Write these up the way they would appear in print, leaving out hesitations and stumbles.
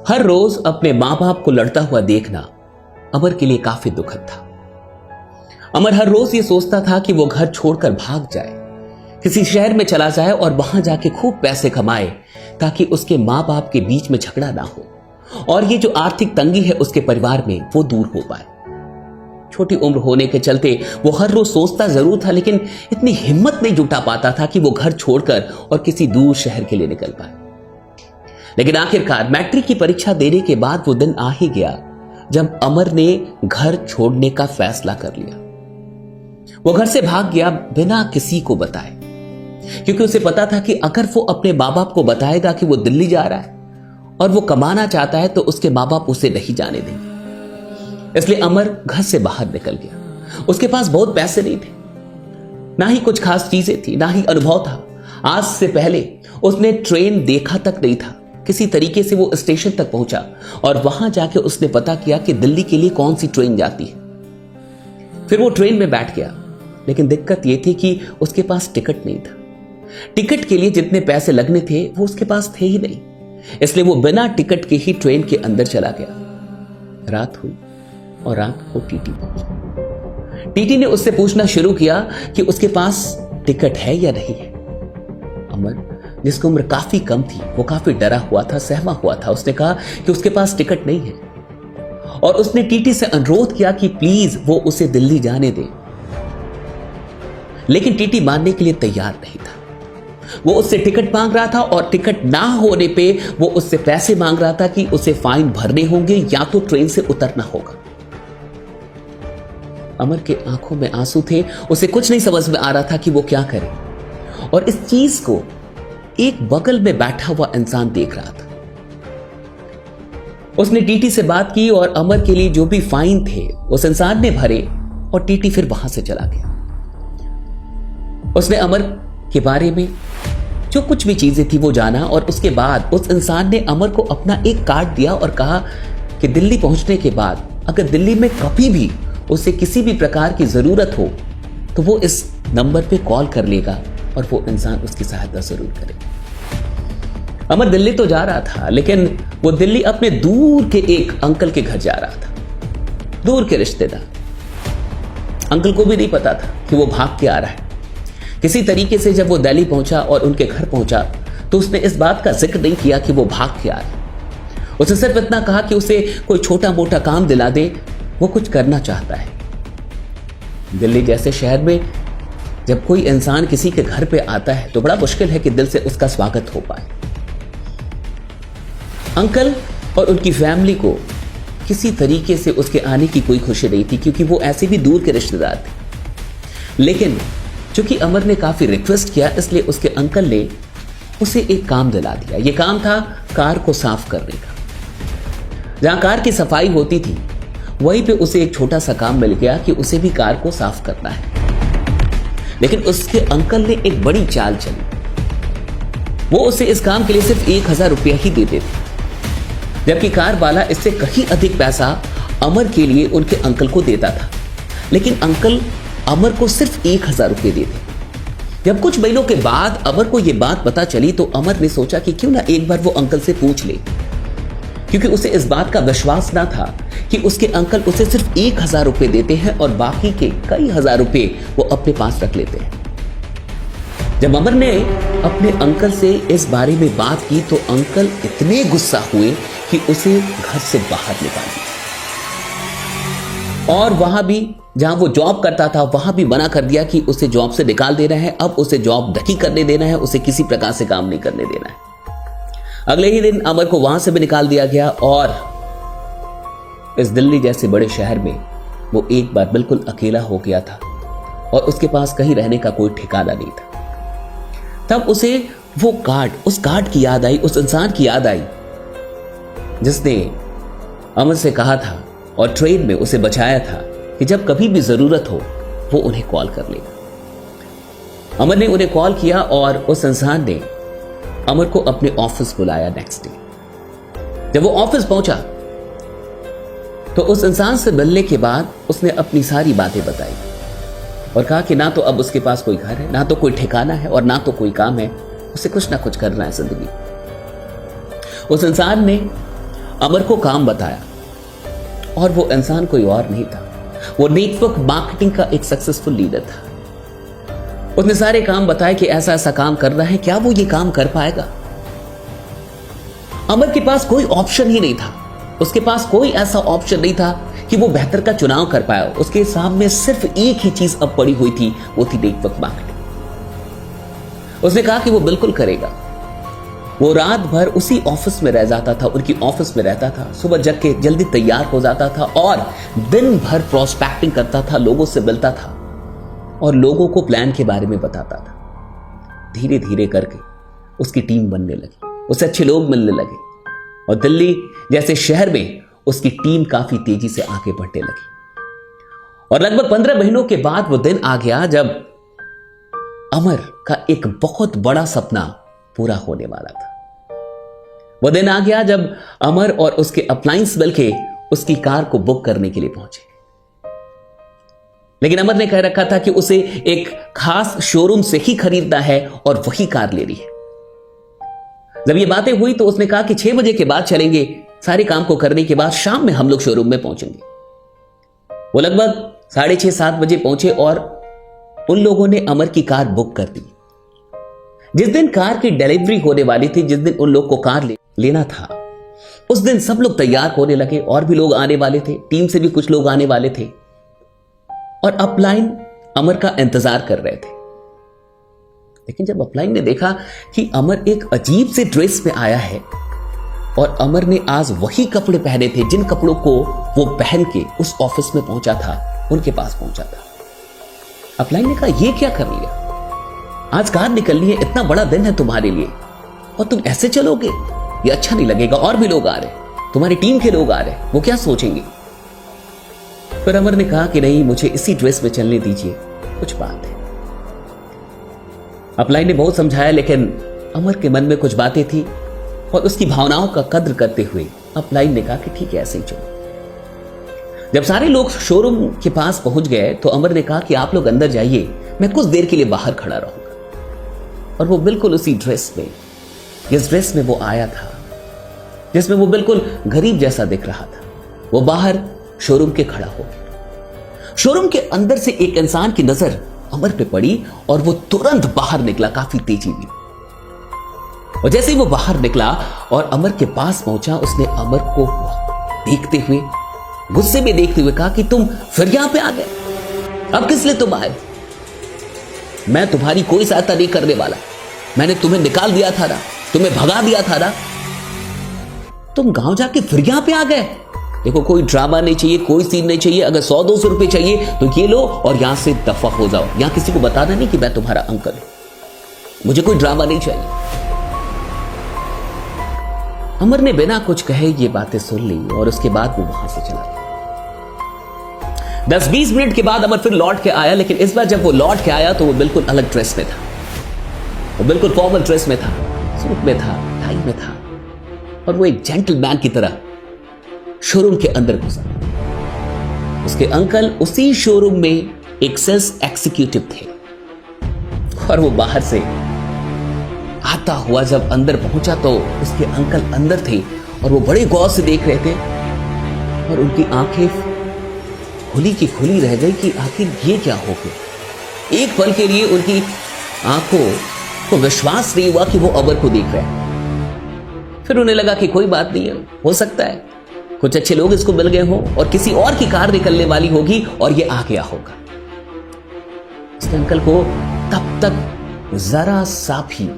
हर रोज अपने मां बाप को लड़ता हुआ देखना अमर के लिए काफी दुखद था। अमर हर रोज ये सोचता था कि वो घर छोड़कर भाग जाए, किसी शहर में चला जाए और वहां जाके खूब पैसे कमाए ताकि उसके मां बाप के बीच में झगड़ा ना हो और ये जो आर्थिक तंगी है उसके परिवार में वो दूर हो पाए। छोटी उम्र होने के चलते वो हर रोज सोचता जरूर था, लेकिन इतनी हिम्मत नहीं जुटा पाता था कि वो घर छोड़कर और किसी दूर शहर के लिए निकल पाए। लेकिन आखिरकार मैट्रिक की परीक्षा देने के बाद वो दिन आ ही गया जब अमर ने घर छोड़ने का फैसला कर लिया। वो घर से भाग गया बिना किसी को बताए, क्योंकि उसे पता था कि अगर वो अपने मां बाप को बताएगा कि वो दिल्ली जा रहा है और वो कमाना चाहता है तो उसके मां बाप उसे नहीं जाने देंगे। इसलिए अमर घर से बाहर निकल गया। उसके पास बहुत पैसे नहीं थे, ना ही कुछ खास चीजें थी, ना ही अनुभव था। आज से पहले उसने ट्रेन देखा तक नहीं था। किसी तरीके से वो स्टेशन तक पहुंचा और वहां जाके उसने पता किया कि दिल्ली के लिए कौन सी ट्रेन जाती है। फिर वो ट्रेन में बैठ गया, लेकिन दिक्कत ये थी कि उसके पास टिकट नहीं था। टिकट के लिए जितने पैसे लगने थे वो उसके पास थे ही नहीं, इसलिए वो बिना टिकट के ही ट्रेन के अंदर चला गया। रात हुई और रात को टीटी पहुंचा। टीटी ने उससे पूछना शुरू किया कि उसके पास टिकट है या नहीं है। अमर, जिसकी उम्र काफी कम थी, वो काफी डरा हुआ था, सहमा हुआ था। उसने कहा कि उसके पास टिकट नहीं है और उसने टीटी से अनुरोध किया कि प्लीज वो उसे दिल्ली जाने दे, लेकिन टीटी मानने के लिए तैयार नहीं था। वो उससे टिकट मांग रहा था और टिकट ना होने पे वो उससे पैसे मांग रहा था कि उसे फाइन भरने होंगे या तो ट्रेन से उतरना होगा। अमर के आंखों में आंसू थे, उसे कुछ नहीं समझ में आ रहा था कि वो क्या करे, और इस चीज को एक बगल में बैठा हुआ इंसान देख रहा था। उसने टीटी से बात की और अमर के लिए जो भी फाइन थे उस इंसान ने भरे और टीटी फिर वहां से चला गया। उसने अमर के बारे में जो कुछ भी चीजें थी वो जाना और उसके बाद उस इंसान ने अमर को अपना एक कार्ड दिया और कहा कि दिल्ली पहुंचने के बाद अगर दिल्ली में कभी भी उसे किसी भी प्रकार की जरूरत हो तो वो इस नंबर पे कॉल कर लेगा और वो इंसान उसकी सहायता जरूर करेगा। अमर दिल्ली तो जा रहा था, लेकिन वो दिल्ली अपने दूर के एक अंकल के घर जा रहा था, दूर के रिश्तेदार। अंकल को भी नहीं पता था कि वो भाग के आ रहा है। किसी तरीके से जब वो दिल्ली पहुंचा और उनके घर पहुंचा तो उसने इस बात का जिक्र नहीं किया कि वो भाग के आ रहा है। उसे सिर्फ इतना कहा कि उसे कोई छोटा मोटा काम दिला दे, वो कुछ करना चाहता है। दिल्ली जैसे शहर में जब कोई इंसान किसी के घर पे आता है तो बड़ा मुश्किल है कि दिल से उसका स्वागत हो पाए। अंकल और उनकी फैमिली को किसी तरीके से उसके आने की कोई खुशी नहीं थी, क्योंकि वो ऐसे भी दूर के रिश्तेदार थे। लेकिन चूंकि अमर ने काफी रिक्वेस्ट किया, इसलिए उसके अंकल ने उसे एक काम दिला दिया। यह काम था कार को साफ करने का। जहां कार की सफाई होती थी वहीं पे उसे एक छोटा सा काम मिल गया कि उसे भी कार को साफ करना है। लेकिन उसके अंकल ने एक बड़ी चाल चली। वो उसे इस काम के लिए सिर्फ 1000 रुपया ही देते थे, जबकि कार वाला इससे कहीं अधिक पैसा अमर के लिए उनके अंकल को देता था। लेकिन अंकल अमर को सिर्फ 1000 रुपये देते। जब कुछ महीनों के बाद अमर को यह बात पता चली तो अमर ने सोचा कि क्यों ना एक बार वो अंकल से पूछ ले, क्योंकि उसे इस बात का विश्वास ना था कि उसके अंकल उसे सिर्फ 1000 रुपये देते हैं और बाकी के कई हजार रुपये वो अपने पास रख लेते हैं। जब अमर ने अपने अंकल से इस बारे में बात की तो अंकल इतने गुस्सा हुए कि उसे घर से बाहर निकाल दिया और वहां भी जहां वो जॉब करता था वहां भी मना कर दिया कि उसे जॉब से निकाल देना है। अब उसे जॉब नहीं करने देना है, उसे किसी प्रकार से काम नहीं करने देना है। अगले ही दिन अमर को वहां से भी निकाल दिया गया और इस दिल्ली जैसे बड़े शहर में वो एक बार बिल्कुल अकेला हो गया था और उसके पास कहीं रहने का कोई ठिकाना नहीं था। तब उसे वो उस कार्ड की याद आई, उस इंसान की याद आई जिसने अमर से कहा था और ट्रेन में उसे बचाया था कि जब कभी भी जरूरत हो वो उन्हें कॉल कर लेगा। अमर ने उन्हें कॉल किया और उस इंसान ने अमर को अपने ऑफिस बुलाया नेक्स्ट डे। जब वो ऑफिस पहुंचा तो उस इंसान से मिलने के बाद उसने अपनी सारी बातें बताई और कहा कि ना तो अब उसके पास कोई घर है, ना तो कोई ठिकाना है और ना तो कोई काम है, उसे कुछ ना कुछ करना है जिंदगी। उस इंसान ने अमर को काम बताया और वो इंसान कोई और नहीं था, वो नेटवर्क मार्केटिंग का एक सक्सेसफुल लीडर था। उसने सारे काम बताए कि ऐसा ऐसा काम करना है, क्या वो ये काम कर पाएगा? अमर के पास कोई ऑप्शन ही नहीं था, उसके पास कोई ऐसा ऑप्शन नहीं था कि वो बेहतर का चुनाव कर पाया। उसके सामने सिर्फ एक ही चीज अब पड़ी हुई थी, वो थी नेटवर्क मार्केटिंग। उसने कहा कि वो बिल्कुल करेगा। वो रात भर उसी ऑफिस में रह जाता था, उनकी ऑफिस में रहता था, सुबह जग के जल्दी तैयार हो जाता था और दिन भर प्रोस्पेक्टिंग करता था, लोगों से मिलता था और लोगों को प्लान के बारे में बताता था। धीरे धीरे करके उसकी टीम बनने लगी, उसे अच्छे लोग मिलने लगे और दिल्ली जैसे शहर में उसकी टीम काफी तेजी से आगे बढ़ने लगी। और लगभग 15 महीनों के बाद वो दिन आ गया जब अमर का एक बहुत बड़ा सपना पूरा होने वाला था। वो दिन आ गया जब अमर और उसके अप्लायंस मिलके उसकी कार को बुक करने के लिए पहुंचे। लेकिन अमर ने कह रखा था कि उसे एक खास शोरूम से ही खरीदना है और वही कार लेनी है। जब ये बातें हुई तो उसने कहा कि 6 बजे के बाद चलेंगे, सारे काम को करने के बाद शाम में हम लोग शोरूम में पहुंचेंगे। वो लगभग 6:30-7 बजे पहुंचे और उन लोगों ने अमर की कार बुक कर दी। जिस दिन कार की डिलीवरी होने वाली थी, जिस दिन उन लोग को कार लेना था, उस दिन सब लोग तैयार होने लगे। और भी लोग आने वाले थे, टीम से भी कुछ लोग आने वाले थे और अपलाइन अमर का इंतजार कर रहे थे। लेकिन जब अपलाइन ने देखा कि अमर एक अजीब से ड्रेस में आया है और अमर ने आज वही कपड़े पहने थे जिन कपड़ों को वो पहन के उस ऑफिस में पहुंचा था, उनके पास पहुंचा था, अपलाइन ने कहा, ये क्या कर लिया? आज कार निकलनी है, इतना बड़ा दिन है तुम्हारे लिए और तुम ऐसे चलोगे? ये अच्छा नहीं लगेगा। और भी लोग आ रहे, तुम्हारी टीम के लोग आ रहे, वो क्या सोचेंगे? पर अमर ने कहा कि नहीं, मुझे इसी ड्रेस में चलने दीजिए, कुछ बात है। अपलाइन ने बहुत समझाया, लेकिन अमर के मन में कुछ बातें थी और उसकी भावनाओं का कद्र करते हुए अपलाइन ने कहा कि ठीक है, ऐसे ही चलो। जब सारे लोग शोरूम के पास पहुंच गए तो अमर ने कहा कि आप लोग अंदर जाइए, मैं कुछ देर के लिए बाहर खड़ा रहूंगा। और वो बिल्कुल उसी ड्रेस में, जिस ड्रेस में वो आया था, जिसमें वो बिल्कुल गरीब जैसा दिख रहा था, वो बाहर शोरूम के खड़ा हो गया। शोरूम के अंदर से एक इंसान की नजर अमर पे पड़ी और वो तुरंत बाहर निकला, काफी तेजी में। और जैसे ही वो बाहर निकला और अमर के पास पहुंचा, उसने अमर को देखते हुए, गुस्से में देखते हुए कहा कि तुम फिर यहां पे आ गए, अब किस लिए तुम आए? मैं तुम्हारी कोई सहायता नहीं करने वाला, मैंने तुम्हें निकाल दिया था ना, तुम्हें भगा दिया था ना, तुम गांव जाके फिर यहां पे आ गए। देखो, कोई ड्रामा नहीं चाहिए, कोई सीन नहीं चाहिए। अगर 100-200 रुपए चाहिए तो ये लो और यहां से दफा हो जाओ। यहां किसी को बताना नहीं कि मैं तुम्हारा अंकल हूं, मुझे कोई ड्रामा नहीं चाहिए। अमर ने बिना कुछ कहे ये बातें सुन ली और उसके बाद वो वहां से चला गया। 10-20 मिनट के बाद अमर फिर लौट के आया, लेकिन इस बार जब वो लौट के आया तो वो बिल्कुल अलग ड्रेस में था। वो बिल्कुल फॉर्मल ड्रेस में था, सूट में था, टाई में था और वो एक जेंटलमैन की तरह शोरूम के अंदर घुसा। उसके अंकल उसी शोरूम में एक सेल्स एग्जीक्यूटिव थे और वो बाहर से आता हुआ जब अंदर पहुंचा तो उसके अंकल अंदर थे और वो बड़े गौर से देख रहे थे और उनकी आंखें खुली की खुली रह गई कि आखिर ये क्या हो गया। एक पल के लिए उनकी आंखों को विश्वास नहीं हुआ कि वो अमर को देख रहे हैं। फिर उन्हें लगा कि कोई बात नहीं है, हो सकता है कुछ अच्छे लोग इसको मिल गए हो और किसी और की कार निकलने वाली होगी और ये आ गया होगा। उसके अंकल को तब तक जरा सा भी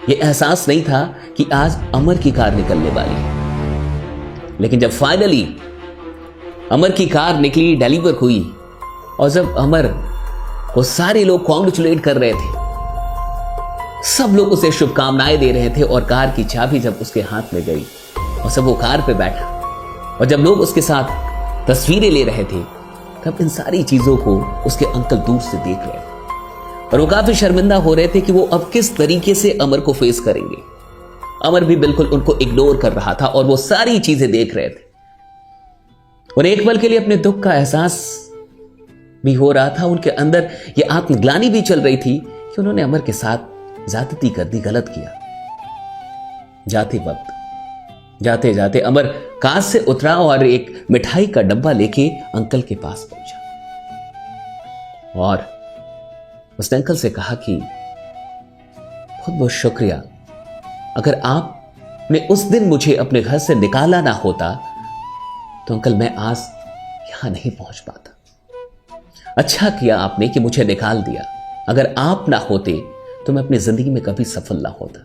ये एहसास नहीं था कि आज अमर की कार निकलने वाली है। लेकिन जब फाइनली अमर की कार निकली, डिलीवर हुई और जब अमर को सारे लोग कॉन्ग्रेचुलेट कर रहे थे, सब लोग उसे शुभकामनाएं दे रहे थे और कार की चाबी जब उसके हाथ में गई और सब वो कार पे बैठा और जब लोग उसके साथ तस्वीरें ले रहे थे, तब इन सारी चीजों को उसके अंकल दूर से देख रहे थे और वो काफी शर्मिंदा हो रहे थे कि वो अब किस तरीके से अमर को फेस करेंगे। अमर भी बिल्कुल उनको इग्नोर कर रहा था और वो सारी चीजें देख रहे थे और एक पल के लिए अपने दुख का एहसास भी हो रहा था। उनके अंदर ये आत्मग्लानि भी चल रही थी कि उन्होंने अमर के साथ ज्यादती कर दी, गलत किया। जाते वक्त जाते जाते अमर कार से उतरा और एक मिठाई का डब्बा लेके अंकल के पास पहुंचा और उसने अंकल से कहा कि बहुत बहुत शुक्रिया, अगर आपने उस दिन मुझे अपने घर से निकाला ना होता तो अंकल मैं आज यहां नहीं पहुंच पाता। अच्छा किया आपने कि मुझे निकाल दिया, अगर आप ना होते तो मैं अपनी जिंदगी में कभी सफल ना होता।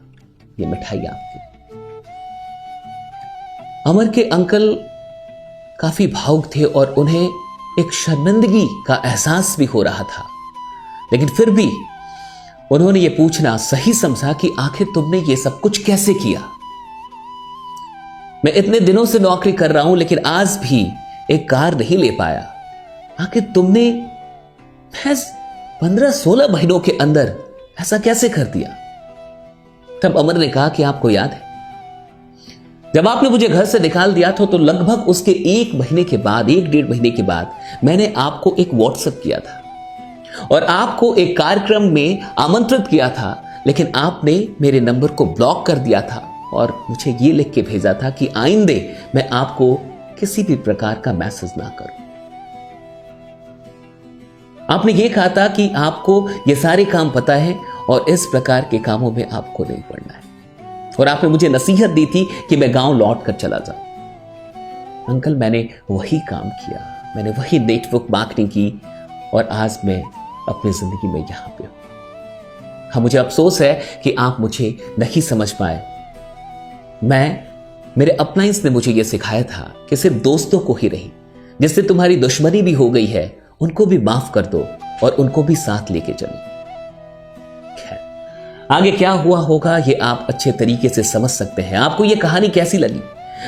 ये मिठाई आपकी। अमर के अंकल काफी भावुक थे और उन्हें एक शर्मिंदगी का एहसास भी हो रहा था, लेकिन फिर भी उन्होंने ये पूछना सही समझा कि आखिर तुमने ये सब कुछ कैसे किया। मैं इतने दिनों से नौकरी कर रहा हूं लेकिन आज भी एक कार नहीं ले पाया, आखिर तुमने 15-16 महीनों के अंदर ऐसा कैसे कर दिया। तब अमर ने कहा कि आपको याद है जब आपने मुझे घर से निकाल दिया था तो लगभग उसके 1 महीने के बाद, 1-1.5 महीने के बाद मैंने आपको एक व्हाट्सएप किया था और आपको एक कार्यक्रम में आमंत्रित किया था, लेकिन आपने मेरे नंबर को ब्लॉक कर दिया था और मुझे ये लिख के भेजा था कि आइंदे मैं आपको किसी भी प्रकार का मैसेज ना करूं। आपने ये कहा था कि आपको ये सारे काम पता है और इस प्रकार के कामों में आपको नहीं पड़ना है, और आपने मुझे नसीहत दी थी कि मैं गांव लौट कर चला जाऊं। अंकल मैंने वही काम किया, मैंने वही नेटवर्क मार्केटिंग की और आज मैं अपनी जिंदगी में यहां पे हूं। हाँ, मुझे अफसोस है कि आप मुझे नहीं समझ पाए। मेरे अपलाइंस ने मुझे यह सिखाया था कि सिर्फ दोस्तों को ही नहीं, जिससे तुम्हारी दुश्मनी भी हो गई है उनको भी माफ कर दो और उनको भी साथ लेके चलो। आगे क्या हुआ होगा ये आप अच्छे तरीके से समझ सकते हैं। आपको ये कहानी कैसी लगी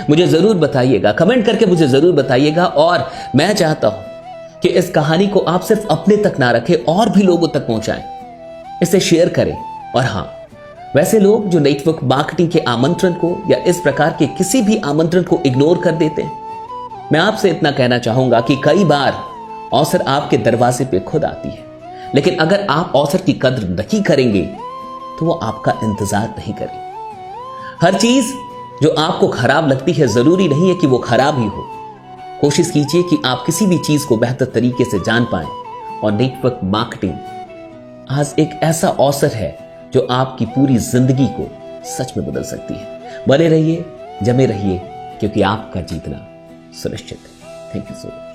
मुझे जरूर बताइएगा, कमेंट करके मुझे जरूर बताइएगा। और मैं चाहता हूं कि इस कहानी को आप सिर्फ अपने तक ना रखें और भी लोगों तक पहुंचाएं, इसे शेयर करें। और हां, वैसे लोग जो नेटवर्क मार्केटिंग के आमंत्रण को या इस प्रकार के किसी भी आमंत्रण को इग्नोर कर देते हैं, मैं आपसे इतना कहना चाहूंगा कि कई बार अवसर आपके दरवाजे पे खुद आती है, लेकिन अगर आप अवसर की कद्र नहीं करेंगे तो वो आपका इंतजार नहीं करेगी। हर चीज जो आपको खराब लगती है जरूरी नहीं है कि वो खराब ही हो। कोशिश कीजिए कि आप किसी भी चीज को बेहतर तरीके से जान पाएं, और नेटवर्क मार्केटिंग आज एक ऐसा अवसर है जो आपकी पूरी जिंदगी को सच में बदल सकती है। बने रहिए, जमे रहिए, क्योंकि आपका जीतना सुनिश्चित है। Thank you so much.